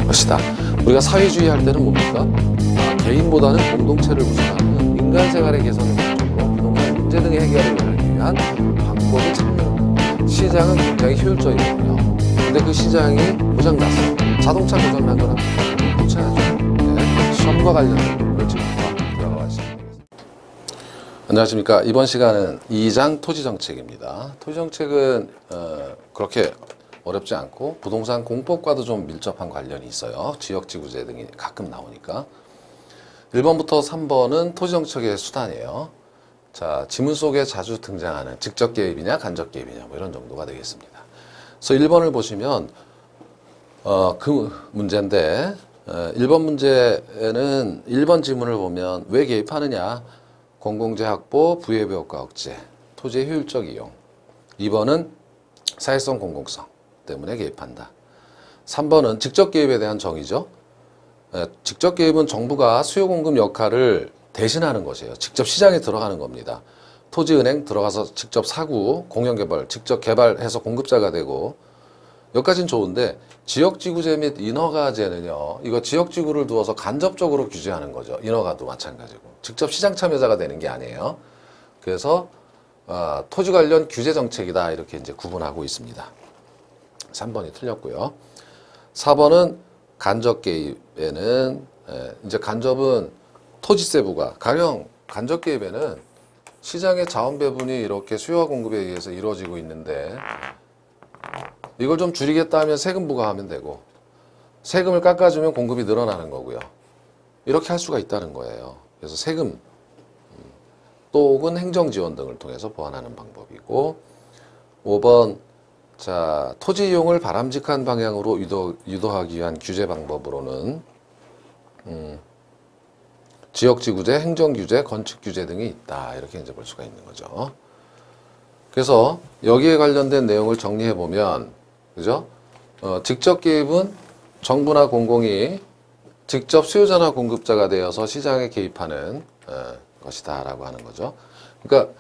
것이다. 우리가 사회주의 할 때는 뭡니까? 개인보다는 공동체를 우선하는 인간 생활의 개선을 목적으로 부동산 문제 등의 해결을 하기 위한 방법을 찾는 시장은 굉장히 효율적이거든요. 근데 그 시장이 고장났어. 자동차 고장난 거는 고쳐야죠. 네, 시험과 관련된 부분을 지금부터 들어가 보겠습니다. 안녕하십니까. 이번 시간은 2장 토지정책입니다. 토지정책은 그렇게 어렵지 않고 부동산 공법과도 좀 밀접한 관련이 있어요. 지역지구제 등이 가끔 나오니까. 1번부터 3번은 토지정책의 수단이에요. 자, 지문 속에 자주 등장하는 직접 개입이냐 간접 개입이냐 뭐 이런 정도가 되겠습니다. 그래서 1번을 보시면 그 문제인데 1번 문제는 1번 지문을 보면 왜 개입하느냐? 공공재 확보, 부유의 효과 억제, 토지의 효율적 이용. 2번은 사회성 공공성 때문에 개입한다. 3번은 직접 개입에 대한 정의죠. 직접 개입은 정부가 수요 공급 역할을 대신하는 것이에요. 직접 시장에 들어가는 겁니다. 토지은행 들어가서 직접 사고, 공영개발, 직접 개발해서 공급자가 되고, 여기까지는 좋은데 지역지구제 및 인허가제는요. 이거 지역지구를 두어서 간접적으로 규제하는 거죠. 인허가도 마찬가지고. 직접 시장 참여자가 되는 게 아니에요. 그래서 토지 관련 규제 정책이다 이렇게 이제 구분하고 있습니다. 3번이 틀렸고요. 4번은 간접 개입에는 이제 간접은 토지세부가 가령 간접 개입에는 시장의 자원 배분이 이렇게 수요와 공급에 의해서 이루어지고 있는데 이걸 좀 줄이겠다 하면 세금 부과하면 되고 세금을 깎아주면 공급이 늘어나는 거고요. 이렇게 할 수가 있다는 거예요. 그래서 세금 또는 행정지원 등을 통해서 보완하는 방법이고 5번 자 토지 이용을 바람직한 방향으로 유도하기 위한 규제 방법으로는 지역지구제, 행정규제, 건축규제 등이 있다. 이렇게 이제 볼 수가 있는 거죠. 그래서 여기에 관련된 내용을 정리해 보면 그죠? 직접 개입은 정부나 공공이 직접 수요자나 공급자가 되어서 시장에 개입하는 것이다 라고 하는 거죠. 그러니까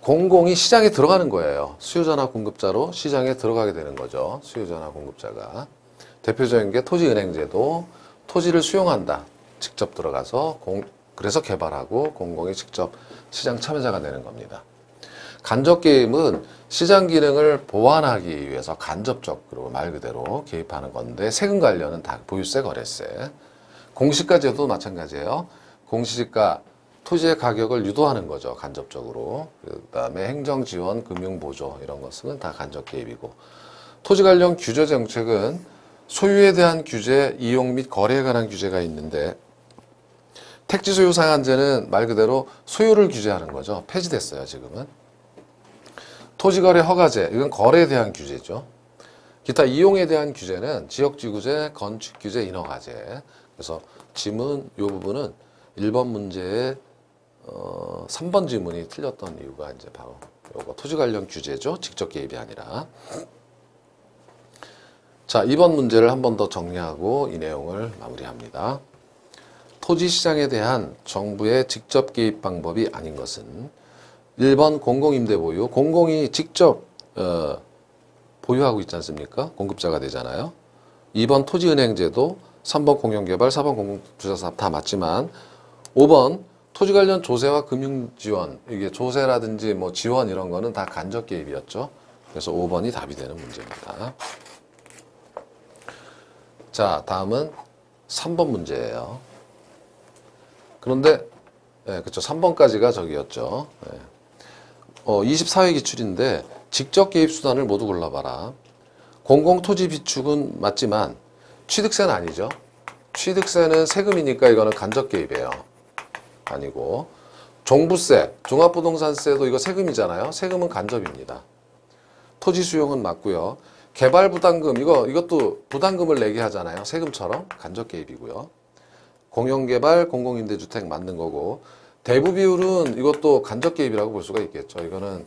공공이 시장에 들어가는 거예요. 수요자나 공급자로 시장에 들어가게 되는 거죠. 수요자나 공급자가. 대표적인 게 토지은행제도 토지를 수용한다. 직접 들어가서 그래서 개발하고 공공이 직접 시장 참여자가 되는 겁니다. 간접 개입은 시장 기능을 보완하기 위해서 간접적으로 말 그대로 개입하는 건데 세금 관련은 다 보유세, 거래세. 공시가제도 마찬가지예요. 공시지가 토지의 가격을 유도하는 거죠. 간접적으로. 그 다음에 행정지원, 금융보조 이런 것은 다 간접 개입이고 토지 관련 규제 정책은 소유에 대한 규제, 이용 및 거래에 관한 규제가 있는데 택지 소유 상한제는 말 그대로 소유를 규제하는 거죠. 폐지됐어요. 지금은. 토지거래 허가제, 이건 거래에 대한 규제죠. 기타 이용에 대한 규제는 지역지구제, 건축규제, 인허가제. 그래서 지문 이 부분은 1번 문제에 3번 지문이 틀렸던 이유가 이제 바로 요거 토지 관련 규제죠. 직접 개입이 아니라. 자, 2번 문제를 한 번 더 정리하고 이 내용을 마무리합니다. 토지 시장에 대한 정부의 직접 개입 방법이 아닌 것은 1번 공공임대 보유, 공공이 직접 보유하고 있지 않습니까? 공급자가 되잖아요. 2번 토지은행제도, 3번 공영개발, 4번 공공투자사업 다 맞지만 5번 토지 관련 조세와 금융지원, 이게 조세라든지 뭐 지원 이런 거는 다 간접 개입이었죠. 그래서 5번이 답이 되는 문제입니다. 자, 다음은 3번 문제예요. 그런데 그렇죠. 3번까지가 저기였죠. 24회 기출인데 직접 개입 수단을 모두 골라봐라. 공공토지 비축은 맞지만 취득세는 아니죠. 취득세는 세금이니까 이거는 간접 개입이에요. 아니고 종부세, 종합부동산세도 이거 세금이잖아요. 세금은 간접입니다. 토지 수용은 맞고요. 개발부담금 이것도 부담금을 내게 하잖아요. 세금처럼 간접 개입이고요. 공영개발, 공공임대주택 맞는 거고 대부 비율은 이것도 간접 개입이라고 볼 수가 있겠죠. 이거는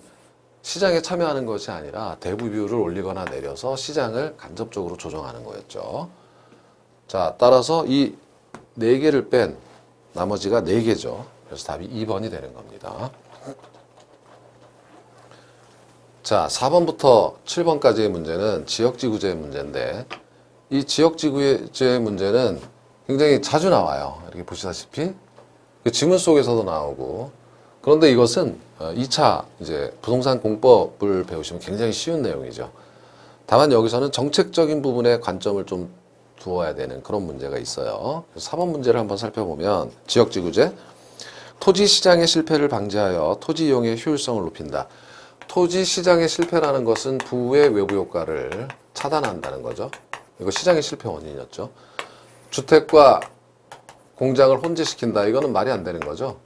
시장에 참여하는 것이 아니라 대부 비율을 올리거나 내려서 시장을 간접적으로 조정하는 거였죠. 자, 따라서 이 4개를 뺀 나머지가 4개죠. 그래서 답이 2번이 되는 겁니다. 자, 4번부터 7번까지의 문제는 지역지구제 문제인데 이 지역지구제 문제는 굉장히 자주 나와요. 이렇게 보시다시피 그 지문 속에서도 나오고. 그런데 이것은 2차 이제 부동산 공법을 배우시면 굉장히 쉬운 내용이죠. 다만 여기서는 정책적인 부분에 관점을 좀 두어야 되는 그런 문제가 있어요. 4번 문제를 한번 살펴보면 지역지구제 토지시장의 실패를 방지하여 토지 이용의 효율성을 높인다. 토지시장의 실패라는 것은 부의 외부 효과를 차단한다는 거죠. 이거 시장의 실패 원인이었죠. 주택과 공장을 혼재시킨다. 이거는 말이 안 되는 거죠.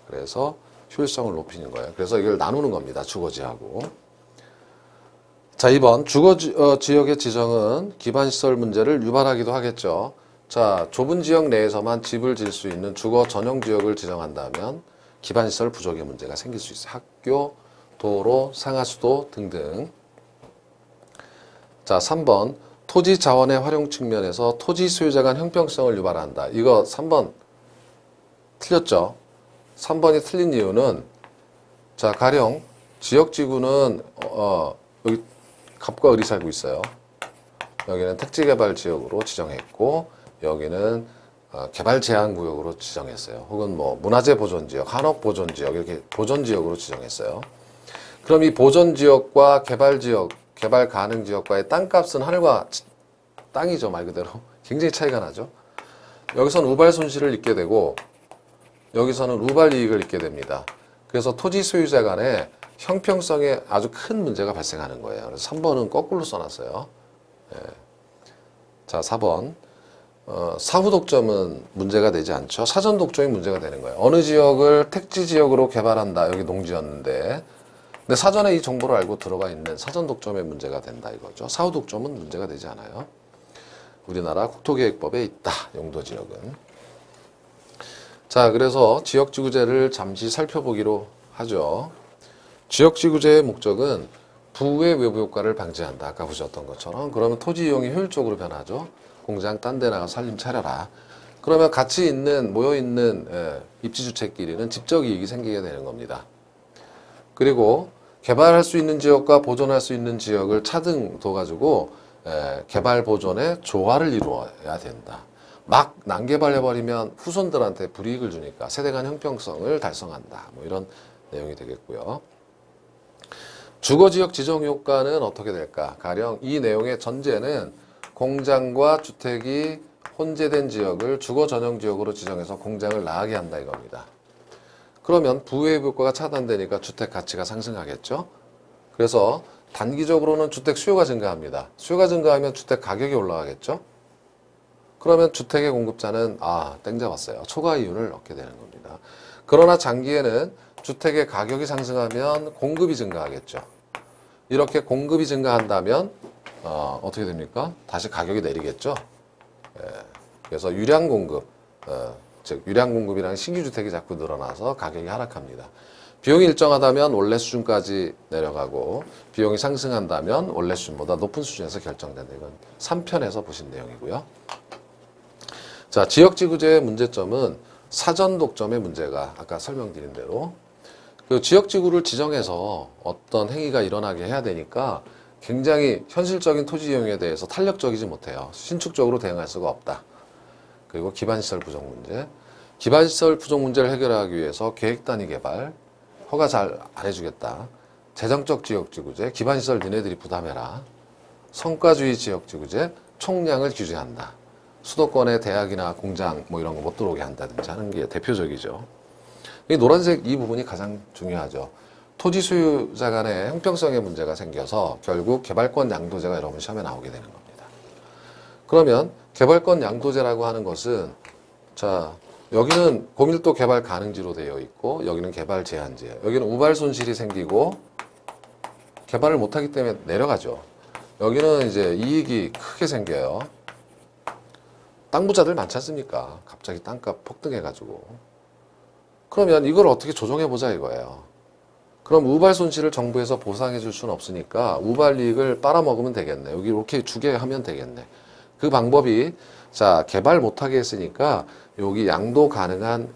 그래서 효율성을 높이는 거예요. 그래서 이걸 나누는 겁니다. 주거지하고. 자, 2번 주거지역의 지정은 기반시설 문제를 유발하기도 하겠죠. 자, 좁은 지역 내에서만 집을 지을 수 있는 주거 전용 지역을 지정한다면 기반시설 부족의 문제가 생길 수 있어요. 학교, 도로, 상하수도 등등. 자, 3번 토지 자원의 활용 측면에서 토지 소유자 간 형평성을 유발한다. 이거 3번 틀렸죠. 3번이 틀린 이유는 자, 가령 지역지구는 여기 갑과 을이 살고 있어요. 여기는 택지개발지역으로 지정했고 여기는 개발 제한 구역으로 지정했어요. 혹은 뭐 문화재 보존지역, 한옥 보존지역 이렇게 보존지역으로 지정했어요. 그럼 이 보존지역과 개발지역, 개발 가능 지역과의 땅값은 하늘과 땅이죠. 말 그대로. 굉장히 차이가 나죠. 여기서는 우발 손실을 입게 되고 여기서는 우발 이익을 입게 됩니다. 그래서 토지 소유자 간에 형평성에 아주 큰 문제가 발생하는 거예요. 그래서 3번은 거꾸로 써놨어요. 예. 자, 4번. 사후 독점은 문제가 되지 않죠. 사전 독점이 문제가 되는 거예요. 어느 지역을 택지 지역으로 개발한다. 여기 농지였는데. 근데 사전에 이 정보를 알고 들어가 있는 사전 독점의 문제가 된다 이거죠. 사후 독점은 문제가 되지 않아요. 우리나라 국토계획법에 있다. 용도지역은. 자, 그래서 지역지구제를 잠시 살펴보기로 하죠. 지역지구제의 목적은 부의 외부 효과를 방지한다. 아까 보셨던 것처럼. 그러면 토지 이용이 효율적으로 변하죠. 공장 딴 데 나가 살림 차려라. 그러면 같이 있는 모여있는 입지주택끼리는 집적 이익이 생기게 되는 겁니다. 그리고 개발할 수 있는 지역과 보존할 수 있는 지역을 차등 둬가지고 개발 보존의 조화를 이루어야 된다. 막 난개발해버리면 후손들한테 불이익을 주니까 세대 간 형평성을 달성한다. 뭐 이런 내용이 되겠고요. 주거지역 지정 효과는 어떻게 될까? 가령 이 내용의 전제는 공장과 주택이 혼재된 지역을 주거 전용 지역으로 지정해서 공장을 나가게 한다 이겁니다. 그러면 부의 효과가 차단되니까 주택 가치가 상승하겠죠. 그래서 단기적으로는 주택 수요가 증가합니다. 수요가 증가하면 주택 가격이 올라가겠죠. 그러면 주택의 공급자는 땡 잡았어요. 초과 이윤을 얻게 되는 겁니다. 그러나 장기에는 주택의 가격이 상승하면 공급이 증가하겠죠. 이렇게 공급이 증가한다면 어떻게 됩니까? 다시 가격이 내리겠죠. 그래서 유량 공급, 즉 유량 공급이랑 신규 주택이 자꾸 늘어나서 가격이 하락합니다. 비용이 일정하다면 원래 수준까지 내려가고 비용이 상승한다면 원래 수준보다 높은 수준에서 결정된다. 이건 3편에서 보신 내용이고요. 자, 지역지구제의 문제점은 사전 독점의 문제가 아까 설명드린 대로 그 지역지구를 지정해서 어떤 행위가 일어나게 해야 되니까 굉장히 현실적인 토지 이용에 대해서 탄력적이지 못해요. 신축적으로 대응할 수가 없다. 그리고 기반시설 부족 문제. 기반시설 부족 문제를 해결하기 위해서 계획단위 개발, 허가 잘 안 해주겠다. 재정적 지역지구제, 기반시설 니네들이 부담해라. 성과주의 지역지구제, 총량을 규제한다. 수도권에 대학이나 공장 뭐 이런 거 못 들어오게 한다든지 하는 게 대표적이죠. 이 노란색 이 부분이 가장 중요하죠. 토지 소유자 간의 형평성의 문제가 생겨서 결국 개발권 양도제가 여러분 시험에 나오게 되는 겁니다. 그러면 개발권 양도제라고 하는 것은 자, 여기는 고밀도 개발 가능지로 되어 있고 여기는 개발 제한지예요. 여기는 우발 손실이 생기고 개발을 못하기 때문에 내려가죠. 여기는 이제 이익이 크게 생겨요. 땅 부자들 많지 않습니까? 갑자기 땅값 폭등해가지고. 그러면 이걸 어떻게 조정해보자 이거예요. 그럼 우발 손실을 정부에서 보상해 줄 수는 없으니까 우발 이익을 빨아먹으면 되겠네. 여기 이렇게 주게 하면 되겠네. 그 방법이 자, 개발 못하게 했으니까 여기 양도 가능한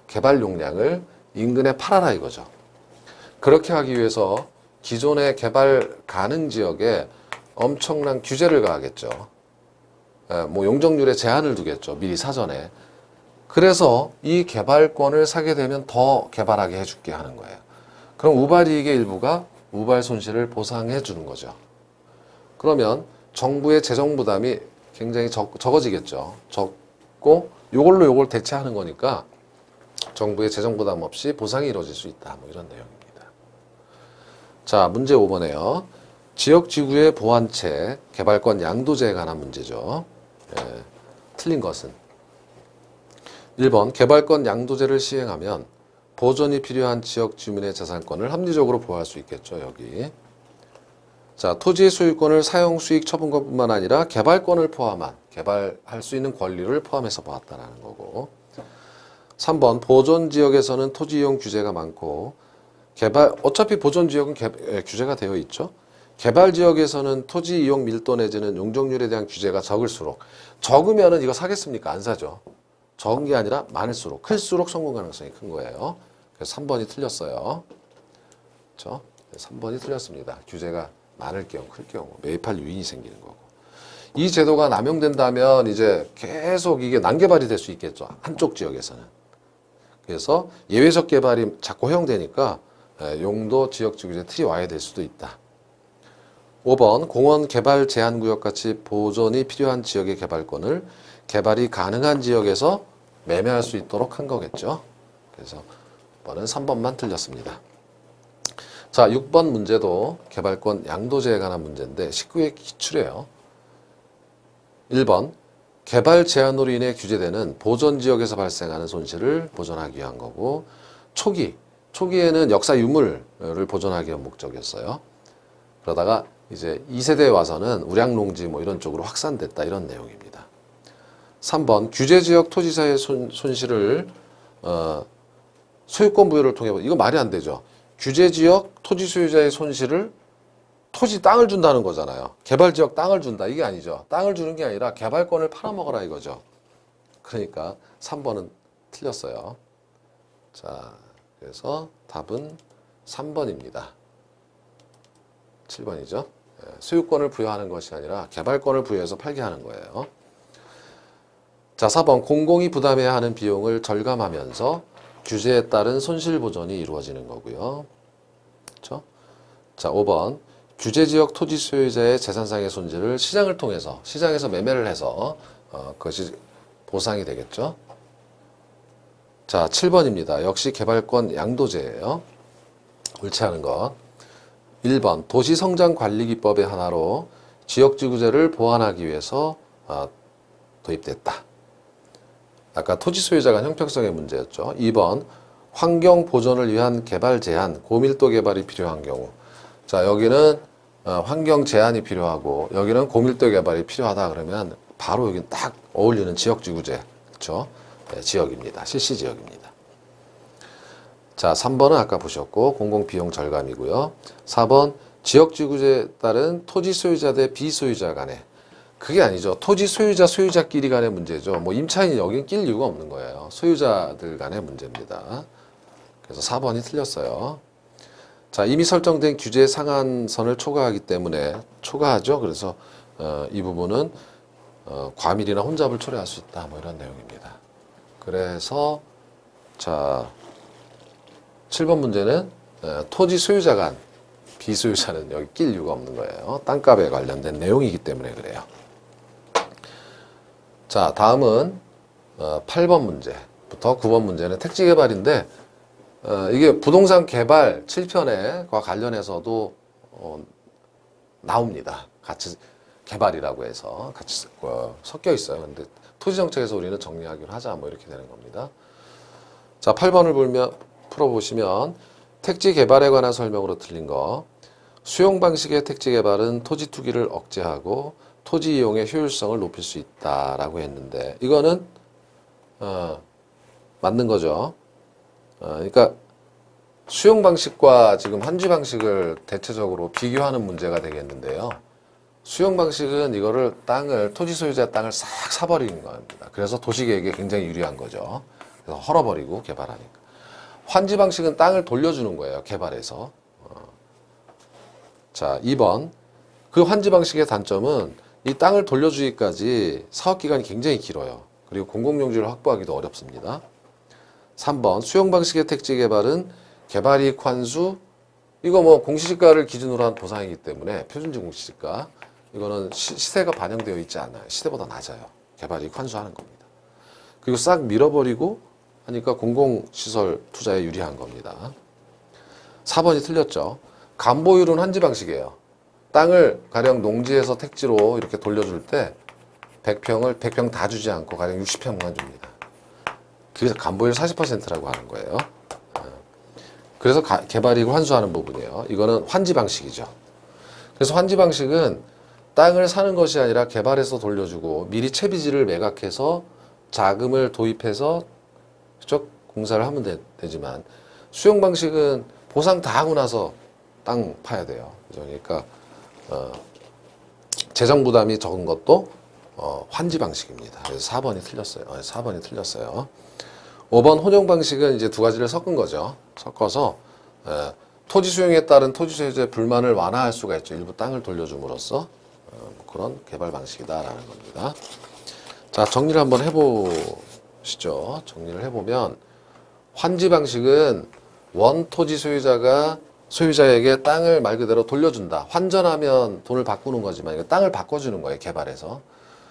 개발 용량을 인근에 팔아라 이거죠. 그렇게 하기 위해서 기존의 개발 가능 지역에 엄청난 규제를 가하겠죠. 뭐 용적률에 제한을 두겠죠. 미리 사전에. 그래서 이 개발권을 사게 되면 더 개발하게 해줄게 하는 거예요. 그럼 우발이익의 일부가 우발 손실을 보상해 주는 거죠. 그러면 정부의 재정 부담이 굉장히 적어지겠죠. 적고 요걸로 요걸 대체하는 거니까 정부의 재정 부담 없이 보상이 이루어질 수 있다. 뭐 이런 내용입니다. 자, 문제 5번에요. 지역지구의 보완책, 개발권 양도제에 관한 문제죠. 틀린 것은 1번 개발권 양도제를 시행하면 보존이 필요한 지역 주민의 재산권을 합리적으로 보호할 수 있겠죠. 여기. 자, 토지의 소유권을 사용 수익 처분권뿐만 아니라 개발권을 포함한 개발할 수 있는 권리를 포함해서 보았다라는 거고. 3번 보존 지역에서는 토지 이용 규제가 많고 어차피 보존 지역은 규제가 되어 있죠. 개발 지역에서는 토지 이용 밀도 내지는 용적률에 대한 규제가 적으면은 이거 사겠습니까? 안 사죠. 적은 게 아니라 많을수록 클수록 성공 가능성이 큰 거예요. 그래서 3번이 틀렸어요. 그렇죠? 3번이 틀렸습니다. 규제가 많을 경우, 클 경우 매입할 유인이 생기는 거고. 이 제도가 남용된다면 이제 계속 이게 난개발이 될 수 있겠죠. 한쪽 지역에서는. 그래서 예외적 개발이 자꾸 허용되니까 용도 지역지구제 틀이 와야 될 수도 있다. 5번 공원 개발 제한구역 같이 보존이 필요한 지역의 개발권을 개발이 가능한 지역에서 매매할 수 있도록 한 거겠죠. 그래서 5번은 3번만 틀렸습니다. 자, 6번 문제도 개발권 양도제에 관한 문제인데 19회 기출이에요. 1번 개발 제한으로 인해 규제되는 보존 지역에서 발생하는 손실을 보존하기 위한 거고 초기에는 역사 유물을 보존하기 위한 목적이었어요. 그러다가 이제 2세대에 와서는 우량농지 뭐 이런 쪽으로 확산됐다 이런 내용입니다. 3번 규제지역 토지사의 손실을 소유권 부여를 통해 이거 말이 안 되죠. 규제지역 토지 소유자의 손실을 토지 땅을 준다는 거잖아요. 개발지역 땅을 준다 이게 아니죠. 땅을 주는 게 아니라 개발권을 팔아먹어라 이거죠. 그러니까 3번은 틀렸어요. 자, 그래서 답은 3번입니다. 7번이죠. 소유권을 부여하는 것이 아니라 개발권을 부여해서 팔게 하는 거예요. 자, 4번 공공이 부담해야 하는 비용을 절감하면서 규제에 따른 손실 보전이 이루어지는 거고요. 그렇죠? 자, 5번 규제지역 토지 소유자의 재산상의 손실을 시장을 통해서 시장에서 매매를 해서 그것이 보상이 되겠죠. 자, 7번입니다. 역시 개발권 양도제예요. 옳지 않은 것. 1번 도시성장관리기법의 하나로 지역지구제를 보완하기 위해서 도입됐다. 아까 토지 소유자 간 형평성의 문제였죠. 2번 환경 보존을 위한 개발 제한, 고밀도 개발이 필요한 경우. 자, 여기는 환경 제한이 필요하고 여기는 고밀도 개발이 필요하다 그러면 바로 여기 딱 어울리는 지역지구제. 그렇죠? 네, 지역입니다. 실시지역입니다. 자, 3번은 아까 보셨고 공공비용 절감이고요. 4번 지역지구제에 따른 토지 소유자 대 비소유자 간에 그게 아니죠. 토지 소유자끼리 간의 문제죠. 뭐 임차인이 여긴 낄 이유가 없는 거예요. 소유자들 간의 문제입니다. 그래서 4번이 틀렸어요. 자, 이미 설정된 규제 상한선을 초과하기 때문에 초과하죠. 그래서 이 부분은 과밀이나 혼잡을 초래할 수 있다. 뭐 이런 내용입니다. 그래서 자 7번 문제는 토지 소유자 간 비소유자는 여기 낄 이유가 없는 거예요. 땅값에 관련된 내용이기 때문에 그래요. 자, 다음은 8번 문제부터 9번 문제는 택지개발인데 이게 부동산 개발 7편과 관련해서도 나옵니다. 같이 개발이라고 해서 같이 섞여 있어요. 근데 토지정책에서 우리는 정리하기로 하자 뭐 이렇게 되는 겁니다. 자, 8번을 풀어보시면 택지 개발에 관한 설명으로 틀린 거. 수용 방식의 택지 개발은 토지 투기를 억제하고 토지 이용의 효율성을 높일 수 있다라고 했는데 이거는 맞는 거죠. 그러니까 수용 방식과 지금 환지 방식을 대체적으로 비교하는 문제가 되겠는데요. 수용 방식은 이거를 토지 소유자 땅을 싹 사버리는 겁니다. 그래서 도시계획에 굉장히 유리한 거죠. 그래서 헐어버리고 개발하니까. 환지 방식은 땅을 돌려주는 거예요. 개발해서. 자, 2번. 그 환지 방식의 단점은 이 땅을 돌려주기까지 사업기간이 굉장히 길어요. 그리고 공공용지를 확보하기도 어렵습니다. 3번 수용 방식의 택지 개발은 개발이익 환수, 이거 뭐 공시지가를 기준으로 한 보상이기 때문에 표준지 공시지가, 이거는 시세가 반영되어 있지 않아요. 시세보다 낮아요. 개발이익 환수하는 겁니다. 그리고 싹 밀어버리고 하니까 공공시설 투자에 유리한 겁니다. 4번이 틀렸죠. 감보율은 환지 방식이에요. 땅을 가령 농지에서 택지로 이렇게 돌려줄 때 100평을 다 주지 않고 가령 60평만 줍니다. 그래서 감보율 40%라고 하는 거예요. 그래서 개발이익을 환수하는 부분이에요. 이거는 환지 방식이죠. 그래서 환지 방식은 땅을 사는 것이 아니라 개발해서 돌려주고 미리 채비지를 매각해서 자금을 도입해서 공사를 하면 되지만, 수용 방식은 보상 다 하고 나서 땅 파야 돼요. 그러니까 재정 부담이 적은 것도 환지 방식입니다. 그래서 4번이 틀렸어요. 4번이 틀렸어요. 5번 혼용 방식은 이제 두 가지를 섞은 거죠. 섞어서 토지 수용에 따른 토지 소유자의 불만을 완화할 수가 있죠. 일부 땅을 돌려줌으로써 그런 개발 방식이다라는 겁니다. 자, 정리를 한번 해보시죠. 정리를 해보면 환지 방식은 원 토지 소유자에게 땅을 말 그대로 돌려준다. 환전하면 돈을 바꾸는 거지만 이거 땅을 바꿔주는 거예요. 개발해서.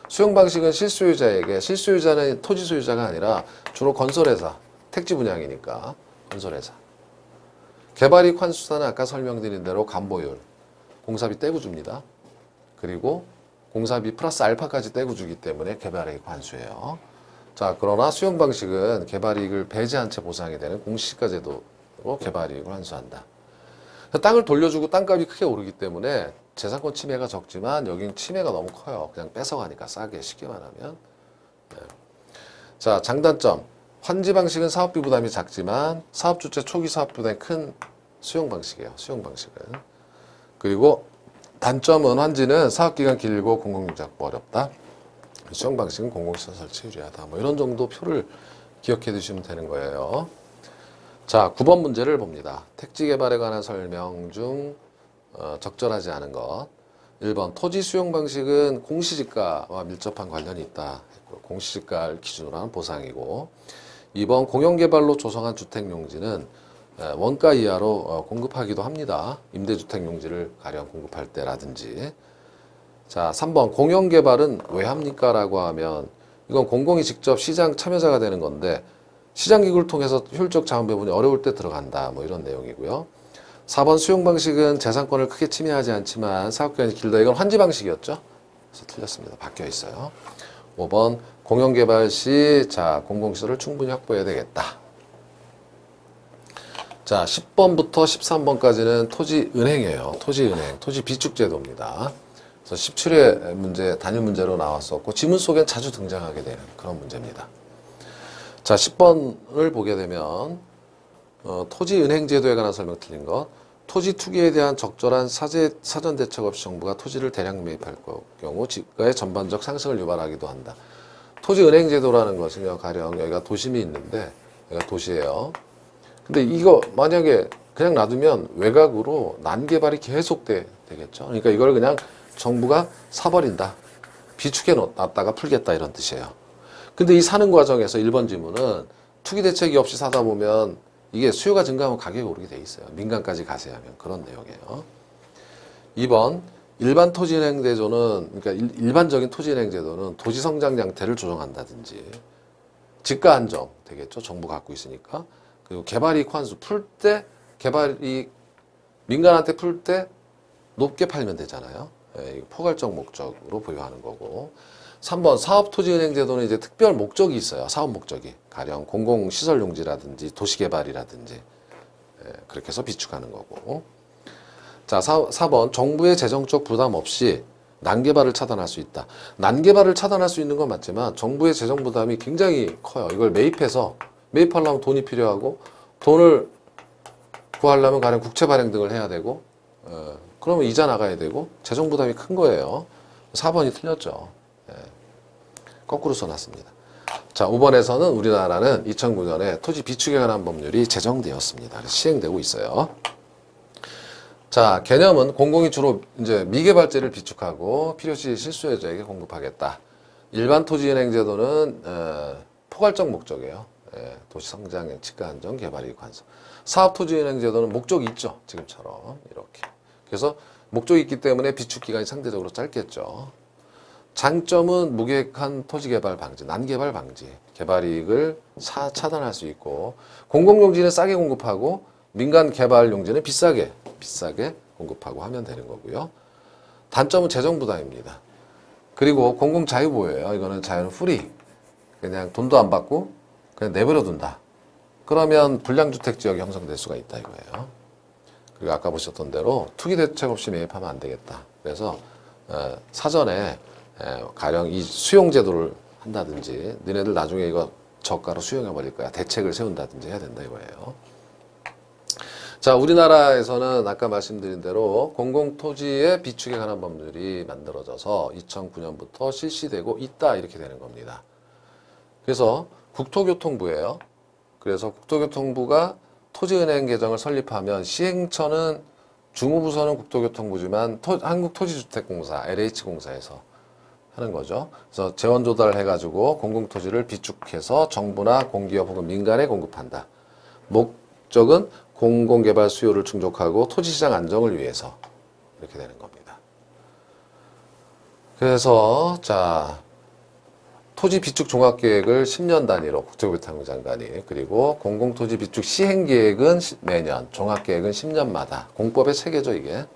수용 방식은 실소유자에게, 실소유자는 토지 소유자가 아니라 주로 건설회사, 택지 분양이니까 건설회사. 개발이익 환수사는 아까 설명드린 대로 감보율, 공사비 떼고 줍니다. 그리고 공사비 플러스 알파까지 떼고 주기 때문에 개발이익 환수예요. 자, 그러나 수용 방식은 개발이익을 배제한 채 보상이 되는 공시지가 제도로 개발이익을 환수한다. 땅을 돌려주고 땅값이 크게 오르기 때문에 재산권 침해가 적지만 여긴 침해가 너무 커요. 그냥 뺏어가니까 싸게, 쉽게만 하면. 네. 자, 장단점. 환지 방식은 사업비 부담이 작지만 사업주체 초기 사업 부담이 큰 수용 방식이에요. 수용 방식은. 그리고 단점은 환지는 사업기간 길고 공공용지 확보 어렵다. 수용 방식은 공공시설 설치 유리하다. 뭐 이런 정도 표를 기억해 두시면 되는 거예요. 자, 9번 문제를 봅니다. 택지 개발에 관한 설명 중 적절하지 않은 것. 1번 토지 수용 방식은 공시지가와 밀접한 관련이 있다. 공시지가를 기준으로 한 보상이고, 2번 공영개발로 조성한 주택용지는 원가 이하로 공급하기도 합니다. 임대주택용지를 가령 공급할 때라든지. 자, 3번 공영개발은 왜 합니까? 라고 하면 이건 공공이 직접 시장 참여자가 되는 건데 시장기구를 통해서 효율적 자원 배분이 어려울 때 들어간다. 뭐 이런 내용이고요. 4번 수용 방식은 재산권을 크게 침해하지 않지만 사업기간이 길다. 이건 환지 방식이었죠. 그래서 틀렸습니다. 바뀌어 있어요. 5번 공영개발 시 자, 공공시설을 충분히 확보해야 되겠다. 자, 10번부터 13번까지는 토지은행이에요. 토지은행, 토지비축제도입니다. 그래서 17회 문제, 단일 문제로 나왔었고 지문 속엔 자주 등장하게 되는 그런 문제입니다. 자, 10번을 보게 되면 토지은행제도에 관한 설명 틀린 것. 토지 투기에 대한 적절한 사전 대책 없이 정부가 토지를 대량 매입할 경우 지가의 전반적 상승을 유발하기도 한다. 토지은행제도라는 것은요, 가령 여기가 도심이 있는데 여기가 도시예요. 근데 이거 만약에 그냥 놔두면 외곽으로 난개발이 계속 되겠죠. 그러니까 이걸 그냥 정부가 사버린다. 비축해 놨다가 풀겠다 이런 뜻이에요. 근데 이 사는 과정에서 1번 지문은 투기 대책이 없이 사다 보면 이게 수요가 증가하면 가격이 오르게 돼 있어요. 민간까지 가세하면 그런 내용이에요. 2번 일반 토지은행 제도는, 그러니까 일반적인 토지은행 제도는 도시 성장 양태를 조정한다든지 지가 안정 되겠죠. 정부가 갖고 있으니까. 그리고 개발이익 환수 풀 때 개발이익 민간한테 풀 때 높게 팔면 되잖아요. 예, 포괄적 목적으로 보유하는 거고. 3번 사업토지은행 제도는 이제 특별 목적이 있어요. 사업 목적이. 가령 공공시설용지라든지 도시개발이라든지 그렇게 해서 비축하는 거고. 자, 4번 정부의 재정적 부담 없이 난개발을 차단할 수 있다. 난개발을 차단할 수 있는 건 맞지만 정부의 재정 부담이 굉장히 커요. 이걸 매입하려면 돈이 필요하고 돈을 구하려면 가령 국채 발행 등을 해야 되고 그러면 이자 나가야 되고 재정 부담이 큰 거예요. 4번이 틀렸죠. 거꾸로 써놨습니다. 자, 5번에서는 우리나라는 2009년에 토지 비축에 관한 법률이 제정되었습니다. 시행되고 있어요. 자, 개념은 공공이 주로 이제 미개발지를 비축하고 필요시 실수요자에게 공급하겠다. 일반 토지은행제도는 포괄적 목적이에요. 도시 성장, 집가 안정, 개발이익 환수. 사업토지은행제도는 목적이 있죠. 지금처럼 이렇게. 그래서 목적이 있기 때문에 비축 기간이 상대적으로 짧겠죠. 장점은 무계획한 토지개발 방지, 난개발 방지, 개발이익을 차단할 수 있고, 공공용지는 싸게 공급하고 민간 개발 용지는 비싸게 공급하고 하면 되는 거고요. 단점은 재정 부담입니다. 그리고 공공 자유보호예요. 이거는 자유는 프리. 그냥 돈도 안 받고 그냥 내버려 둔다. 그러면 불량주택 지역이 형성될 수가 있다 이거예요. 그리고 아까 보셨던 대로 투기 대책 없이 매입하면 안 되겠다. 그래서 사전에 가령 이 수용 제도를 한다든지 너네들 나중에 이거 저가로 수용해 버릴 거야. 대책을 세운다든지 해야 된다 이거예요. 자, 우리나라에서는 아까 말씀드린 대로 공공토지의 비축에 관한 법률이 만들어져서 2009년부터 실시되고 있다 이렇게 되는 겁니다. 그래서 국토교통부예요. 그래서 국토교통부가 토지은행 계정을 설립하면 시행처는 주무부서는 국토교통부지만 한국토지주택공사, LH공사에서 하는 거죠. 그래서 재원 조달을 해가지고 공공토지를 비축해서 정부나 공기업 혹은 민간에 공급한다. 목적은 공공개발 수요를 충족하고 토지시장 안정을 위해서 이렇게 되는 겁니다. 그래서 자 토지 비축 종합계획을 10년 단위로 국토교통부 장관이 그리고 공공토지 비축 시행계획은 매년 종합계획은 10년마다 공법의 체계죠 이게.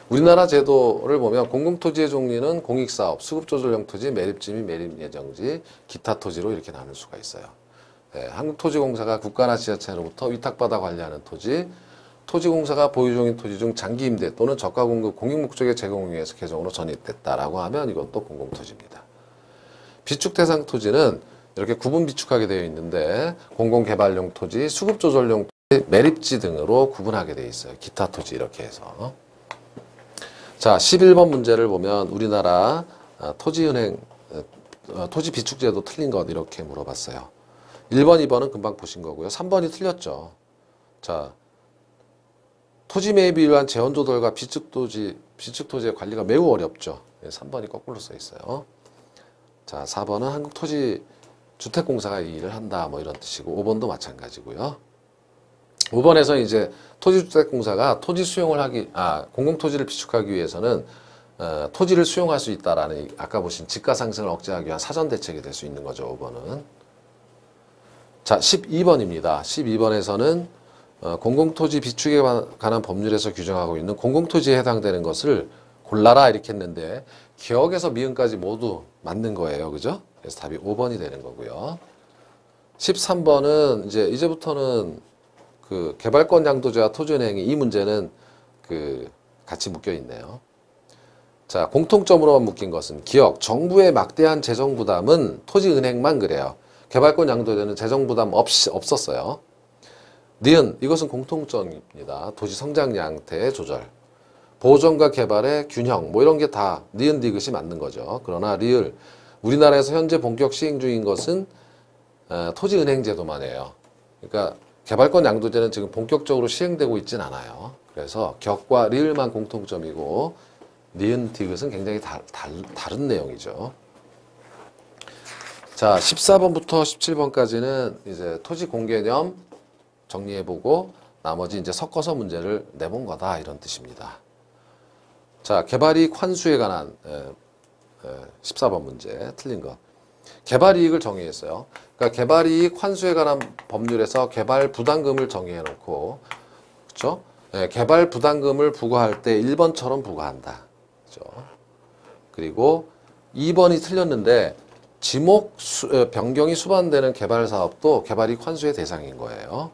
우리나라 제도를 보면 공공토지의 종류는 공익사업, 수급조절형 토지, 매립지 및 매립예정지, 기타 토지로 이렇게 나눌 수가 있어요. 한국토지공사가 국가나 지자체로부터 위탁받아 관리하는 토지, 토지공사가 보유 중인 토지 중 장기 임대 또는 저가 공급 공익 목적의 제공을 위해서 개정으로 전입됐다라고 하면 이것도 공공토지입니다. 비축 대상 토지는 이렇게 구분 비축하게 되어 있는데 공공개발용 토지, 수급조절용 토지, 매립지 등으로 구분하게 되어 있어요. 기타 토지 이렇게 해서. 자, 11번 문제를 보면 우리나라 토지은행, 토지 비축제도 틀린 것 이렇게 물어봤어요. 1번, 2번은 금방 보신 거고요. 3번이 틀렸죠. 자, 토지 매입이 위한 재원 조달과 비축 토지의 관리가 매우 어렵죠. 3번이 거꾸로 써 있어요. 자, 4번은 한국토지주택공사가 이 일을 한다 뭐 이런 뜻이고 5번도 마찬가지고요. 5번에서 이제 토지주택공사가 토지 수용을 공공토지를 비축하기 위해서는 토지를 수용할 수 있다라는 아까 보신 집가 상승을 억제하기 위한 사전 대책이 될 수 있는 거죠. 5번은. 자, 12번입니다. 12번에서는 공공토지 비축에 관한 법률에서 규정하고 있는 공공토지에 해당되는 것을 골라라 이렇게 했는데 기억에서 미음까지 모두 맞는 거예요. 그죠? 그래서 답이 5번이 되는 거고요. 13번은 이제부터는 그 개발권 양도제와 토지은행이 이 문제는 같이 묶여 있네요. 자, 공통점으로만 묶인 것은 기억, 정부의 막대한 재정 부담은 토지은행만 그래요. 개발권 양도제는 재정 부담 없었어요. 니은, 이것은 공통점입니다. 도시 성장 양태의 조절. 보존과 개발의 균형, 뭐 이런 게 다 니은 디귿이 맞는 거죠. 그러나 리을, 우리나라에서 현재 본격 시행 중인 것은 토지은행 제도만이에요. 그러니까 개발권 양도제는 지금 본격적으로 시행되고 있진 않아요. 그래서 격과 리을만 공통점이고 니은 디귿은 굉장히 다른 내용이죠. 자, 14번부터 17번까지는 이제 토지 공개념 정리해보고 나머지 이제 섞어서 문제를 내본 거다 이런 뜻입니다. 자, 개발이익 환수에 관한 14번 문제 틀린 거. 개발이익을 정의했어요. 그러니까 개발이익 환수에 관한 법률에서 개발 부담금을 정의해놓고, 그렇죠? 개발 부담금을 부과할 때 1번처럼 부과한다. 그렇죠? 그리고 2번이 틀렸는데 지목 변경이 수반되는 개발 사업도 개발이익 환수의 대상인 거예요.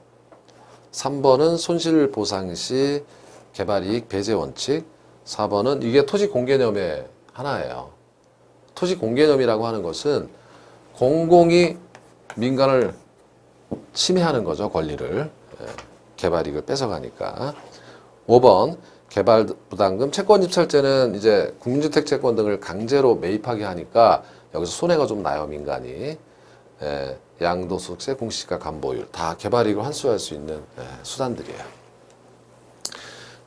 3번은 손실 보상 시 개발이익 배제 원칙. 4번은 이게 토지 공개념의 하나예요. 토지 공개념이라고 하는 것은 공공이 민간을 침해하는 거죠. 권리를. 개발이익을 뺏어가니까. 5번 개발 부담금 채권 입찰제는 이제 국민주택 채권 등을 강제로 매입하게 하니까 여기서 손해가 좀 나요. 민간이. 양도소득세, 공시지가 감보율 다 개발이익을 환수할 수 있는 수단들이에요.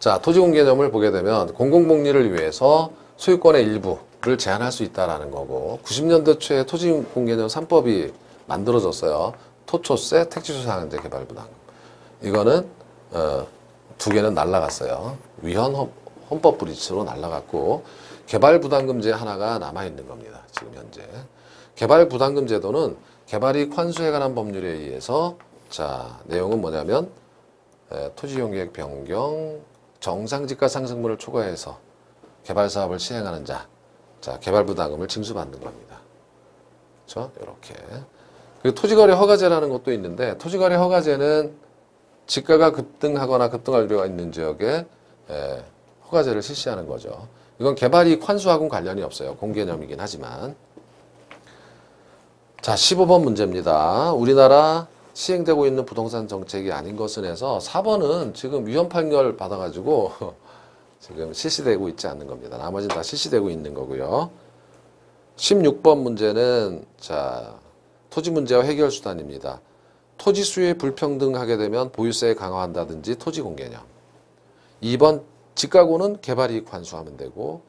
자, 토지공 개념을 보게 되면 공공복리를 위해서 소유권의 일부를 제한할 수 있다라는 거고 90년대 초에 토지공 개념 3법이 만들어졌어요. 토초세, 택지수상한제 개발부담금. 이거는 두 개는 날라갔어요. 위헌 헌법 브리치로 날라갔고 개발부담금제 하나가 남아있는 겁니다. 지금 현재. 개발부담금 제도는 개발이익 환수에 관한 법률에 의해서 자 내용은 뭐냐면 토지이용계획 변경, 정상지가 상승분을 초과해서 개발사업을 시행하는 자 개발부담금을 징수받는 겁니다. 그렇죠? 이렇게. 그리고 토지거래 허가제라는 것도 있는데 토지거래 허가제는 지가가 급등하거나 급등할 우려가 있는 지역에 허가제를 실시하는 거죠. 이건 개발이익 환수하고는 관련이 없어요. 공개념이긴 하지만. 자, 15번 문제입니다. 우리나라 시행되고 있는 부동산 정책이 아닌 것은 해서 4번은 지금 위헌 판결 받아가지고 지금 실시되고 있지 않는 겁니다. 나머지는 다 실시되고 있는 거고요. 16번 문제는 자 토지 문제와 해결 수단입니다. 토지 수요에 불평등하게 되면 보유세 강화한다든지 토지 공개념. 2번 지가고는 개발이익 환수하면 되고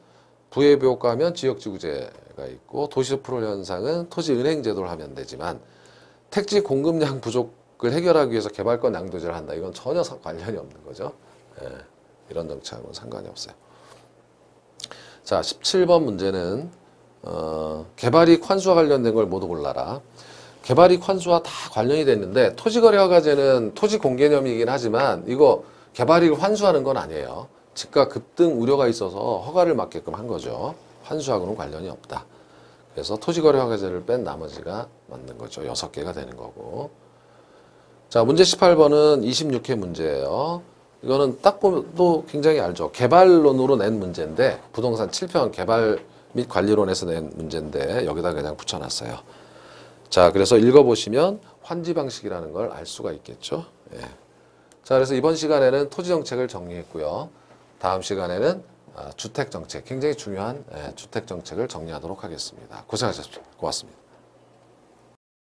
부해비효과하면 지역지구제가 있고 도시프로 현상은 토지은행 제도를 하면 되지만 택지 공급량 부족을 해결하기 위해서 개발권 양도제를 한다. 이건 전혀 관련이 없는 거죠. 예, 이런 정책하고는 상관이 없어요. 자, 17번 문제는 개발이익 환수와 관련된 걸 모두 골라라. 개발이익 환수와 다 관련이 됐는데 토지거래 허가제는 토지 공개념이긴 하지만 이거 개발이익을 환수하는 건 아니에요. 지가 급등 우려가 있어서 허가를 받게끔 한 거죠. 환수하고는 관련이 없다. 그래서 토지거래 허가제를 뺀 나머지가 맞는 거죠. 6개가 되는 거고. 자, 문제 18번은 26회 문제예요. 이거는 딱 보면도 굉장히 알죠. 개발론으로 낸 문제인데 부동산 7평 개발 및 관리론에서 낸 문제인데 여기다 그냥 붙여놨어요. 자, 그래서 읽어보시면 환지 방식이라는 걸 알 수가 있겠죠. 예. 자, 그래서 이번 시간에는 토지 정책을 정리했고요. 다음 시간에는 주택 정책, 굉장히 중요한 주택 정책을 정리하도록 하겠습니다. 고생하셨습니다. 고맙습니다.